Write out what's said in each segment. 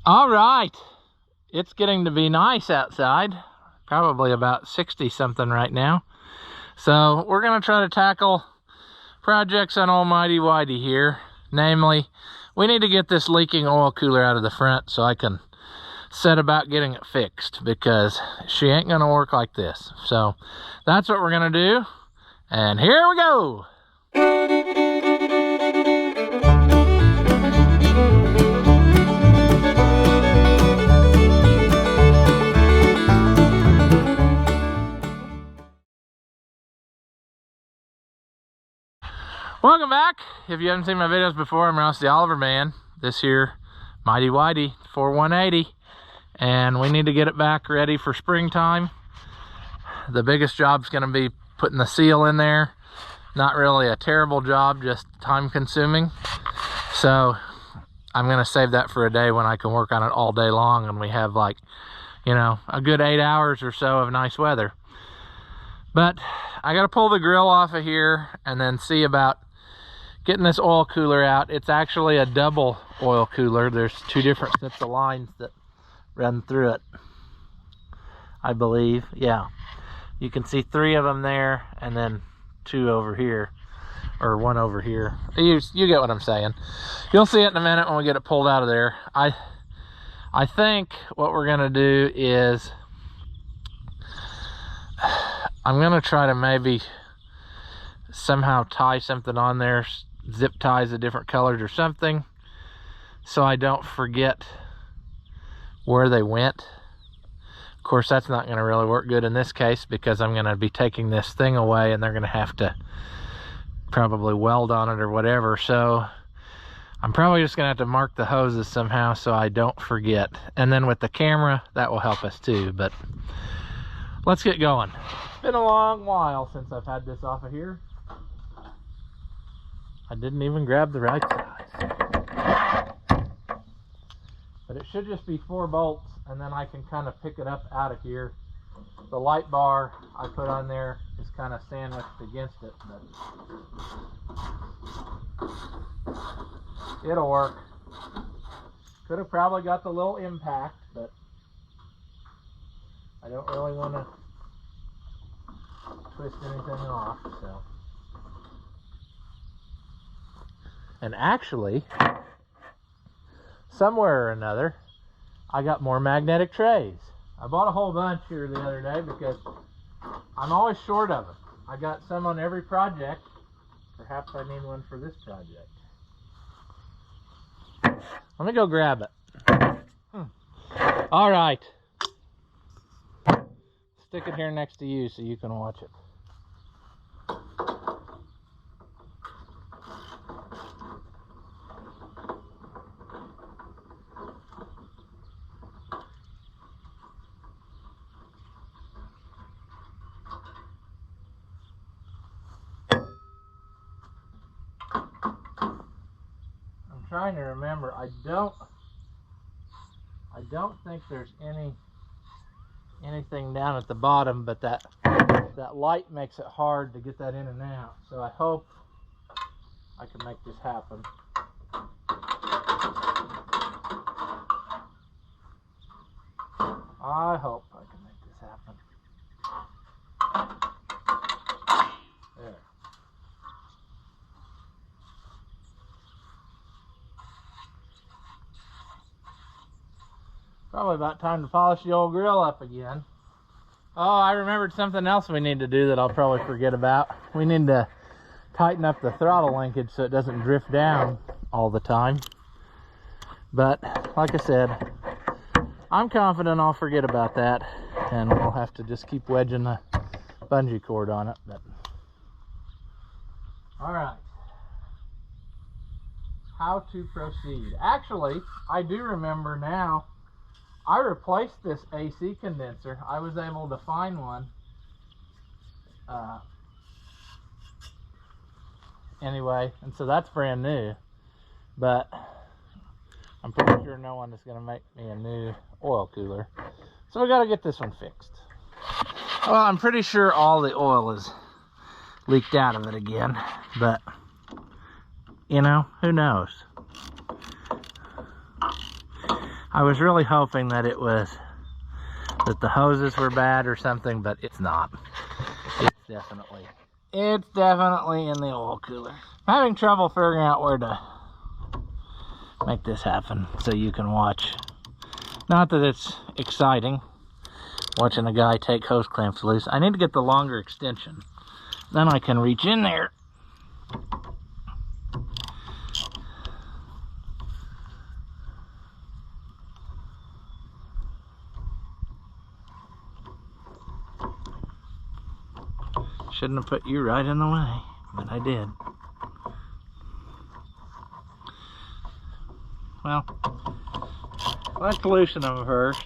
All right, it's getting to be nice outside, probably about 60 something right now. So we're gonna try to tackle projects on almighty Whitey here. Namely, we need to get this leaking oil cooler out of the front so I can set about getting it fixed, because she ain't gonna work like this. So that's what we're gonna do, and here we go. Welcome back. If you haven't seen my videos before, I'm Ross the Oliver Man. This here, Mighty Whitey 4180, and we need to get it back ready for springtime. The biggest job's going to be putting the seal in there. Not really a terrible job, just time consuming. So I'm going to save that for a day when I can work on it all day long and we have, like, you know, a good 8 hours or so of nice weather. But I got to pull the grill off of here and then see about getting this oil cooler out. It's actually a double oil cooler. There's two different sets of lines that run through it, I believe. Yeah, you can see 3 of them there and then 2 over here, or 1 over here. You get what I'm saying. You'll see it in a minute when we get it pulled out of there. I think what we're gonna do is I'm gonna try to maybe somehow tie something on there, zip ties of different colors or something, so I don't forget where they went. Of course, that's not going to really work good in this case, because I'm going to be taking this thing away and they're going to have to probably weld on it or whatever. So I'm probably just going to have to mark the hoses somehow so I don't forget. And then with the camera, that will help us too. But let's get going. It's been a long while since I've had this off of here. I didn't even grab the right size. But it should just be 4 bolts, and then I can kind of pick it up out of here. The light bar I put on there is kind of sandwiched against it, but it'll work. Could have probably got the little impact, but I don't really want to twist anything off, so. And actually, somewhere or another, I got more magnetic trays. I bought a whole bunch here the other day because I'm always short of them. I got some on every project. Perhaps I need one for this project. Let me go grab it. All right. Stick it here next to you so you can watch it. Trying to remember. I don't think there's anything down at the bottom, but that light makes it hard to get that in and out. So I hope I can make this happen. I hope I can make this happen. There. Probably about time to polish the old grill up again. Oh, I remembered something else we need to do that I'll probably forget about. We need to tighten up the throttle linkage so it doesn't drift down all the time. But like I said, I'm confident I'll forget about that, and we'll have to just keep wedging the bungee cord on it. But all right, how to proceed. Actually, I do remember now. I replaced this AC condenser. I was able to find one. Anyway, and so that's brand new. But I'm pretty sure no one is going to make me a new oil cooler. So we got to get this one fixed. Well, I'm pretty sure all the oil is leaked out of it again. But, you know, who knows? I was really hoping that that the hoses were bad or something, but it's not. It's definitely in the oil cooler. I'm having trouble figuring out where to make this happen so you can watch. Not that it's exciting watching a guy take hose clamps loose. I need to get the longer extension. Then I can reach in there. Shouldn't have put you right in the way, but I did. Well, let's loosen them first.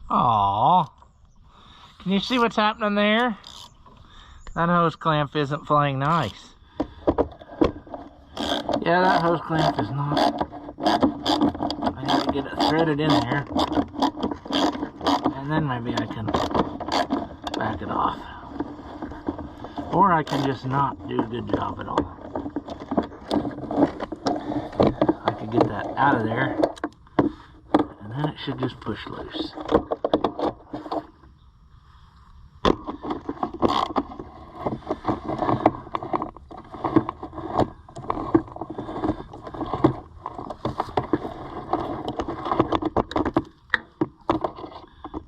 Aww. Can you see what's happening there? That hose clamp isn't playing nice. Yeah, that hose clamp is not. I need to get it threaded in there. And then maybe I can back it off. Or I can just not do a good job at all. I could get that out of there. And then it should just push loose.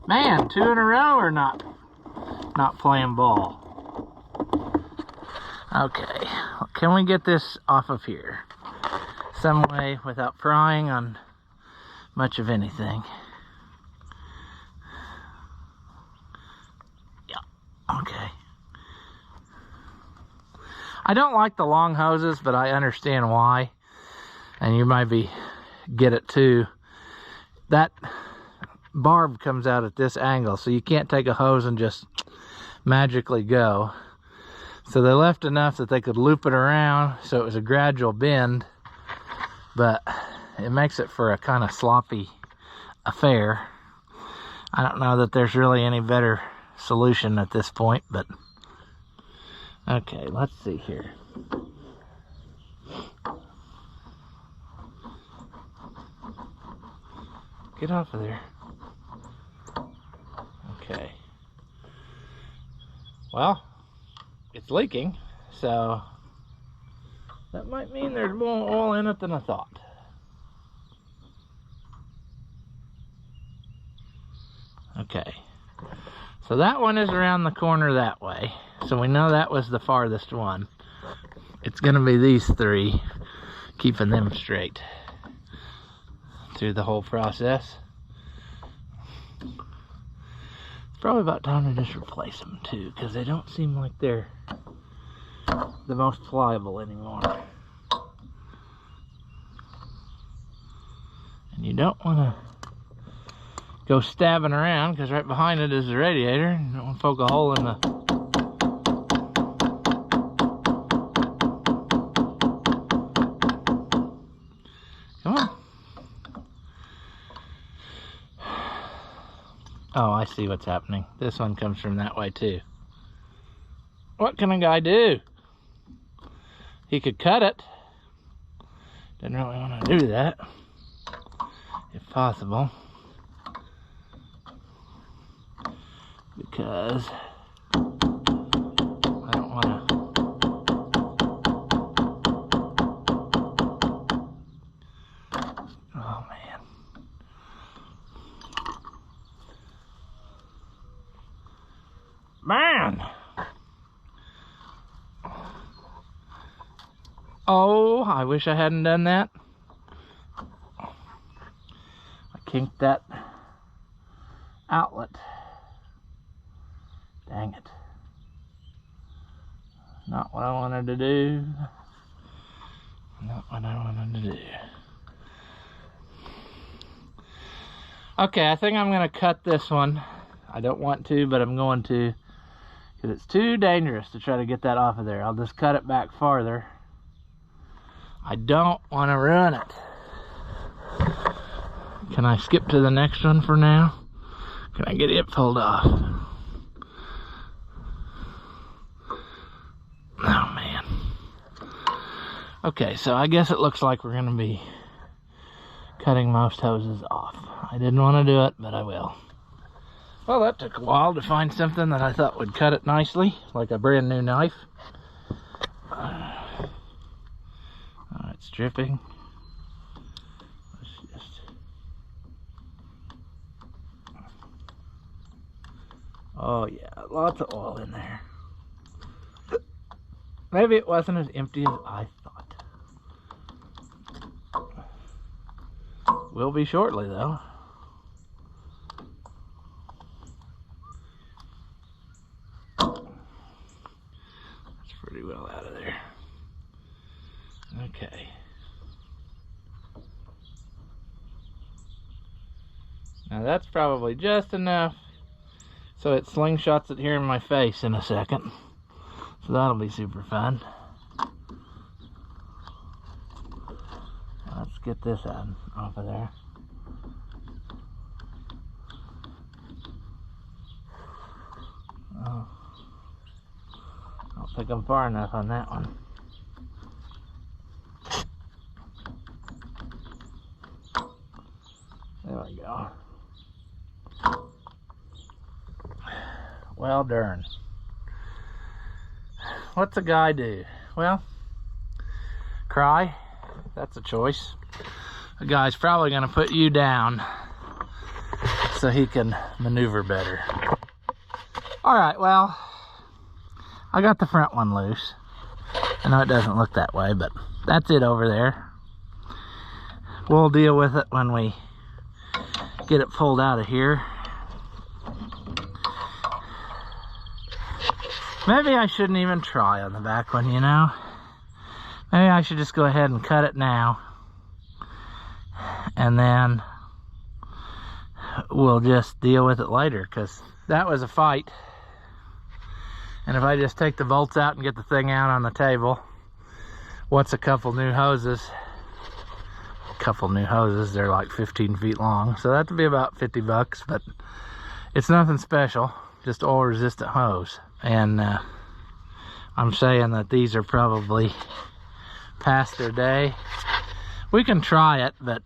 Man, 2 in a row or not playing ball. Okay, can we get this off of here some way without prying on much of anything? Yeah, okay. I don't like the long hoses, but I understand why. And you might get it too. That barb comes out at this angle, so you can't take a hose and just magically go. So they left enough that they could loop it around, so it was a gradual bend, but it makes it for a kind of sloppy affair. I don't know that there's really any better solution at this point, but okay, let's see here. Get off of there. Okay. Well, it's leaking, so that might mean there's more oil in it than I thought. Okay. So that one is around the corner that way. So we know that was the farthest one. It's going to be these 3, keeping them straight through the whole process. Probably about time to just replace them too, because they don't seem like they're the most pliable anymore. And you don't want to go stabbing around, because right behind it is the radiator. You don't want to poke a hole in the... Come on. Oh, I see what's happening. This one comes from that way too. What can a guy do? He could cut it. Didn't really want to do that, if possible, because I don't want to. Oh man. Man! Oh, I wish I hadn't done that. I kinked that outlet. Dang it. Not what I wanted to do. Not what I wanted to do. Okay, I think I'm going to cut this one. I don't want to, but I'm going to, because it's too dangerous to try to get that off of there. I'll just cut it back farther. I don't want to ruin it. Can I skip to the next one for now? Can I get it pulled off? Okay, so I guess it looks like we're gonna be cutting most hoses off. I didn't want to do it, but I will. Well, that took a while to find something that I thought would cut it nicely, like a brand new knife. It's dripping. Let's just... Oh yeah, lots of oil in there. Maybe it wasn't as empty as I thought. Will be shortly though. That's pretty well out of there. Okay. Now that's probably just enough so it slingshots it here in my face in a second. So that'll be super fun. Let's get this out off of there. Oh, I don't think I'm far enough on that one. There we go. Well, darn. What's a guy do? Well, cry. That's a choice. A guy's probably going to put you down so he can maneuver better. Alright, well, I got the front one loose. I know it doesn't look that way, but that's it over there. We'll deal with it when we get it pulled out of here. Maybe I shouldn't even try on the back one, you know? Maybe I should just go ahead and cut it now. And then we'll just deal with it later, because that was a fight. And if I just take the bolts out and get the thing out on the table, what's a couple new hoses? A couple new hoses, they're like 15 feet long. So that'd be about 50 bucks, but it's nothing special, just oil resistant hose. And I'm saying that these are probably past their day. We can try it, but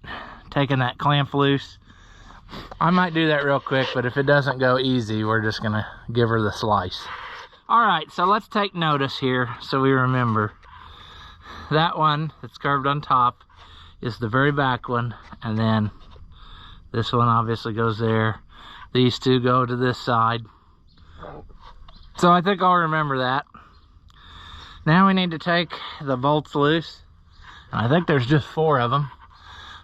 taking that clamp loose, I might do that real quick, but if it doesn't go easy, we're just gonna give her the slice. All right, so let's take notice here so we remember. That one that's carved on top is the very back one, and then this one obviously goes there. These two go to this side. So I think I'll remember that. Now we need to take the bolts loose. And I think there's just 4 of them.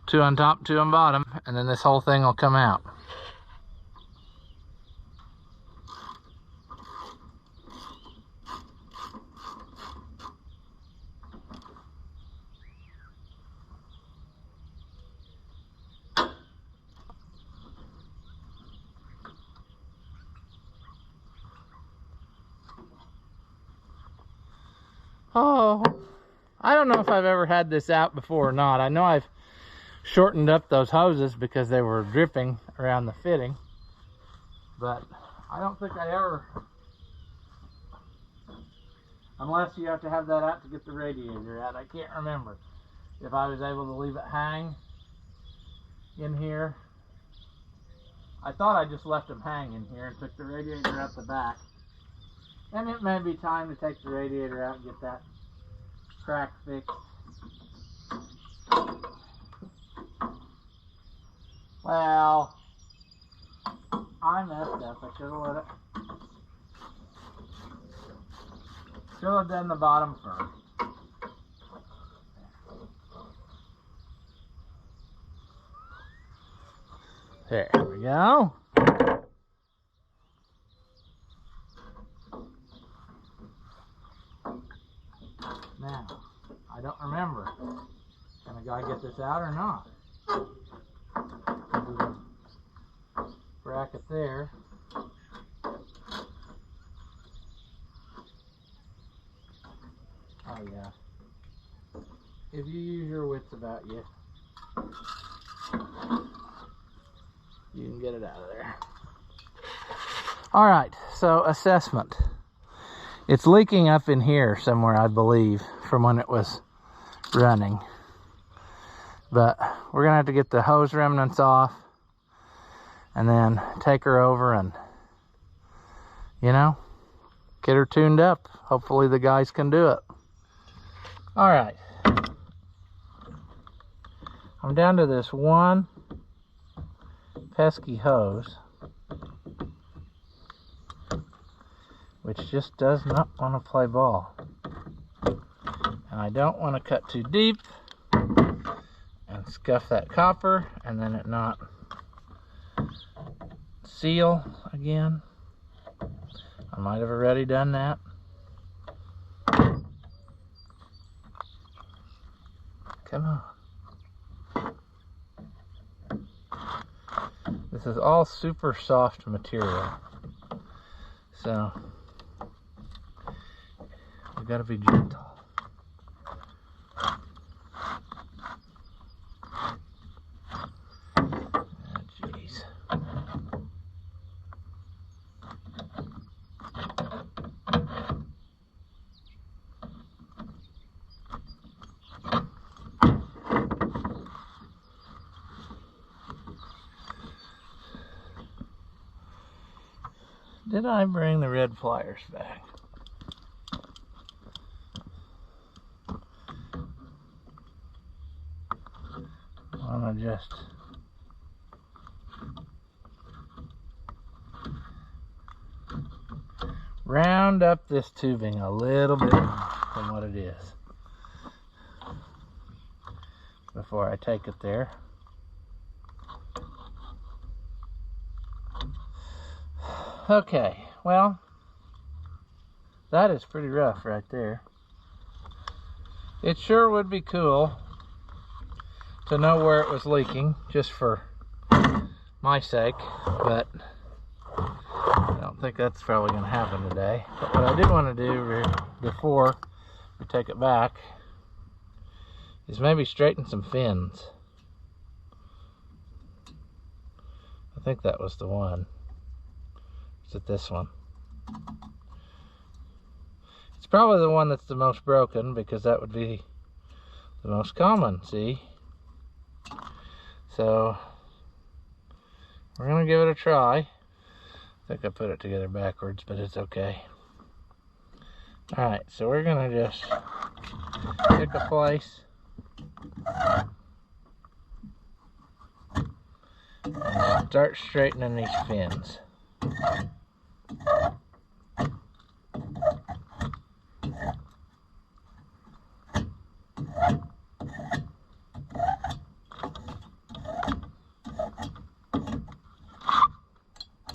2 on top, 2 on bottom, and then this whole thing will come out. Oh, I don't know if I've ever had this out before or not. I know I've shortened up those hoses because they were dripping around the fitting, but I don't think I ever, unless you have to have that out to get the radiator out. I can't remember if I was able to leave it hang in here. I thought I just left them hang in here and took the radiator out the back. And it may be time to take the radiator out and get that crack fixed. Well, I messed up. I should have let it. Should have done the bottom first. There we go. Now, I don't remember. Can a guy get this out or not? There's a bracket there. Oh yeah. If you use your wits about you, you can get it out of there. Alright, so assessment. It's leaking up in here somewhere, I believe, from when it was running. But we're gonna have to get the hose remnants off and then take her over and, you know, get her tuned up. Hopefully the guys can do it. All right. I'm down to this one pesky hose, which just does not want to play ball. And I don't want to cut too deep and scuff that copper and then it not seal again. I might have already done that. Come on. This is all super soft material, so we gotta be gentle. Jeez. Did I bring the red pliers back? I want to just round up this tubing a little bit more than what it is before I take it there. Okay, well, that is pretty rough right there. It sure would be cool to know where it was leaking, just for my sake, but I don't think that's probably going to happen today. But what I did want to do before we take it back is maybe straighten some fins. I think that was the one. Is it this one? It's probably the one that's the most broken, because that would be the most common, see? So we're gonna give it a try. I think I put it together backwards, but it's okay. All right, so we're gonna just pick a place and start straightening these fins.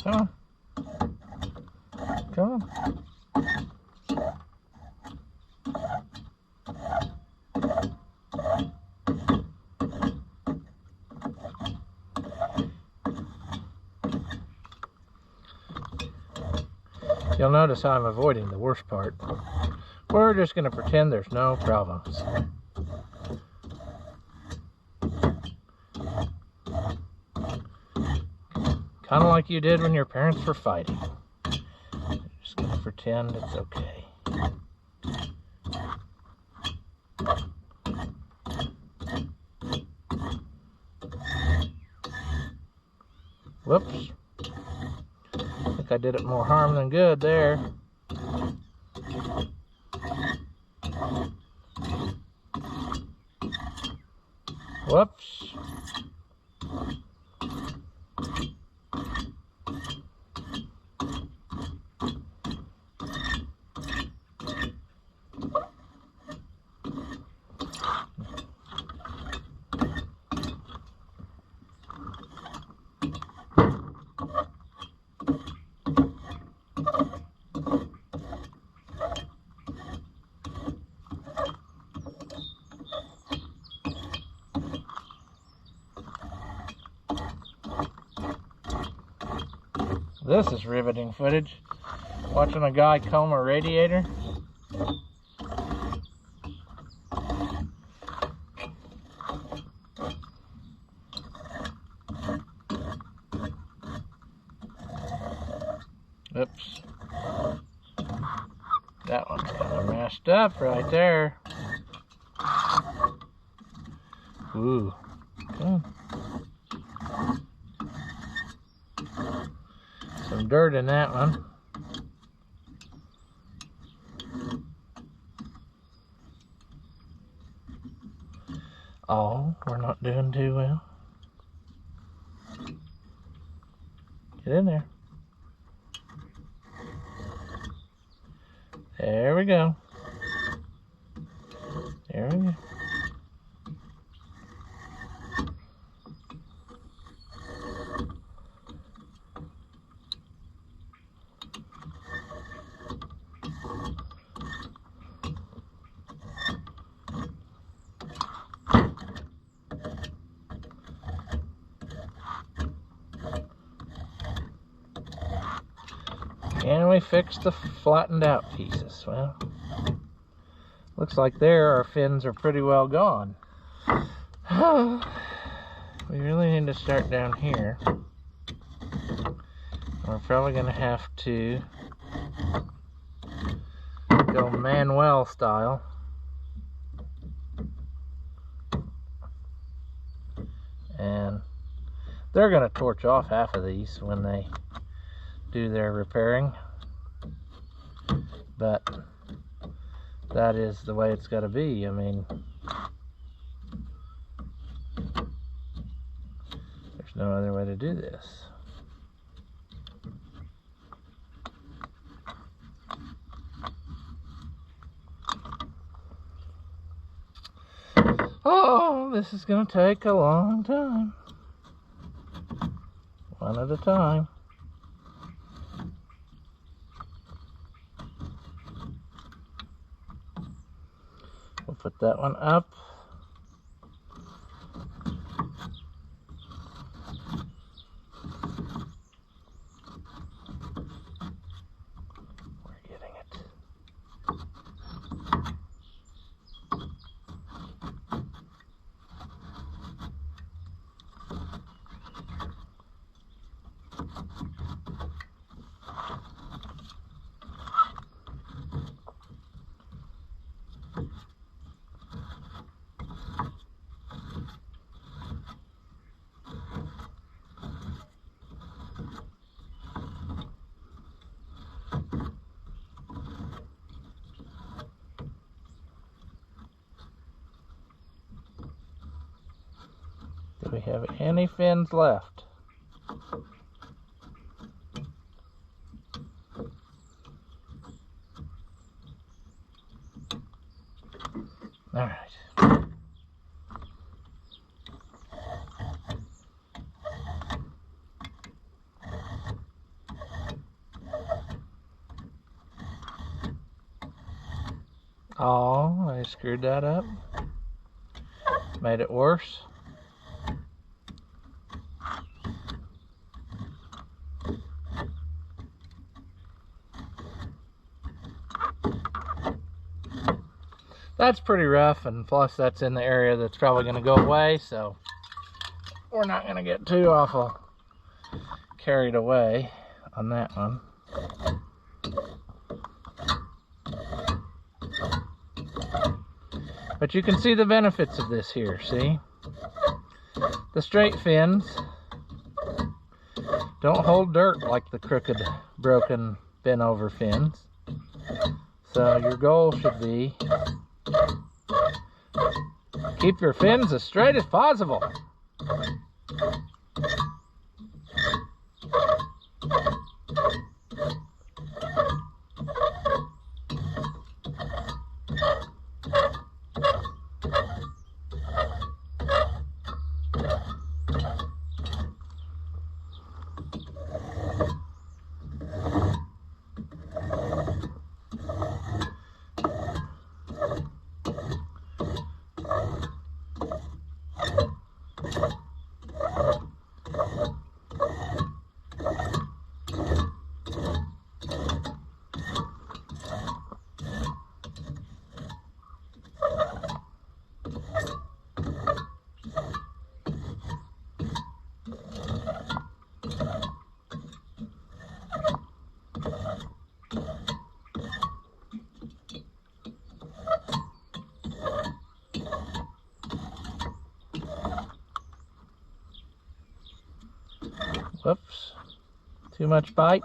Come on. Come on. You'll notice how I'm avoiding the worst part. We're just going to pretend there's no problems. Kind of like you did when your parents were fighting. You're just going to pretend it's okay. Whoops. I think I did it more harm than good there. Whoops. This is riveting footage. Watching a guy comb a radiator. Oops. That one's kind of messed up right there. Ooh, good. Some dirt in that one. Oh, we're not doing too well. Get in there. There we go. There we go. And we fixed the flattened out pieces. Well, looks like there our fins are pretty well gone. We really need to start down here. We're probably going to have to go Manuel style. And they're going to torch off half of these when they do their repairing, but that is the way it's got to be. I mean, there's no other way to do this. Oh, this is going to take a long time. One at a time. We'll put that one up. We're getting it. Do we have any fins left? All right. Oh, I screwed that up. Made it worse. That's pretty rough, and plus that's in the area that's probably going to go away, so we're not going to get too awful carried away on that one. But you can see the benefits of this here, see? The straight fins don't hold dirt like the crooked, broken, bent over fins. So your goal should be keep your fins as straight as possible. Too much bite?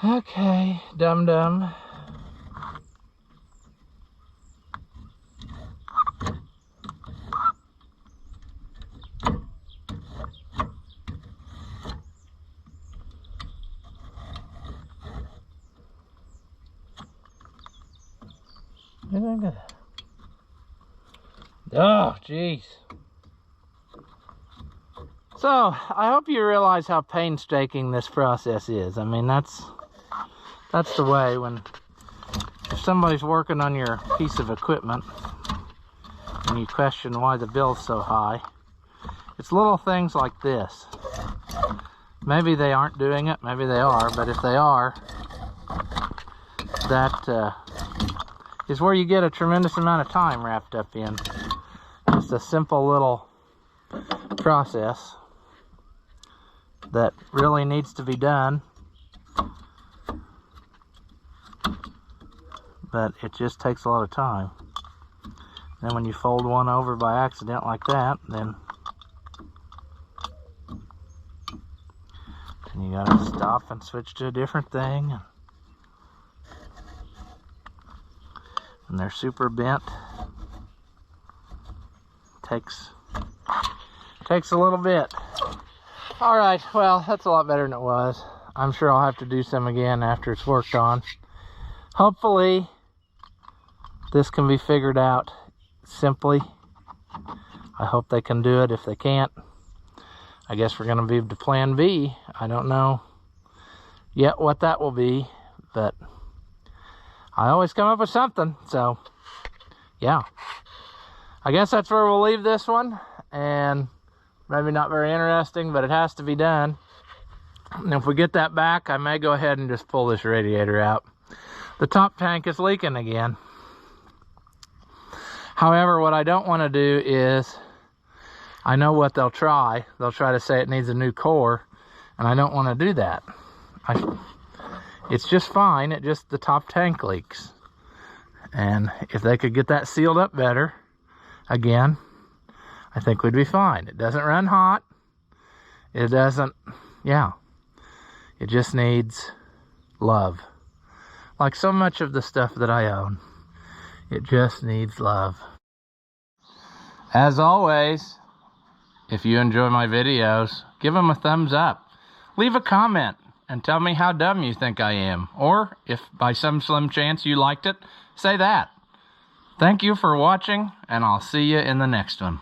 Okay, dum-dum. Oh, jeez. So, I hope you realize how painstaking this process is. I mean, that's the way if somebody's working on your piece of equipment and you question why the bill's so high, it's little things like this. Maybe they aren't doing it, maybe they are, but if they are, that is where you get a tremendous amount of time wrapped up in. Just a simple little process that really needs to be done, but it just takes a lot of time. Then when you fold one over by accident like that, then you gotta stop and switch to a different thing. And they're super bent. Takes a little bit. All right, well, that's a lot better than it was. I'm sure I'll have to do some again after it's worked on. Hopefully this can be figured out simply. I hope they can do it. If they can't, I guess we're gonna move to plan B. I don't know yet what that will be, but I always come up with something. So yeah, I guess that's where we'll leave this one. And maybe not very interesting, but it has to be done. And if we get that back, I may go ahead and just pull this radiator out. The top tank is leaking again. However, what I don't want to do is, I know what they'll try. They'll try to say it needs a new core, and I don't want to do that. It's just fine. The top tank leaks. And if they could get that sealed up better, again, I think we'd be fine. It doesn't run hot. It doesn't, yeah. It just needs love. Like so much of the stuff that I own, it just needs love. As always, if you enjoy my videos, give them a thumbs up. Leave a comment and tell me how dumb you think I am. Or if by some slim chance you liked it, say that. Thank you for watching, and I'll see you in the next one.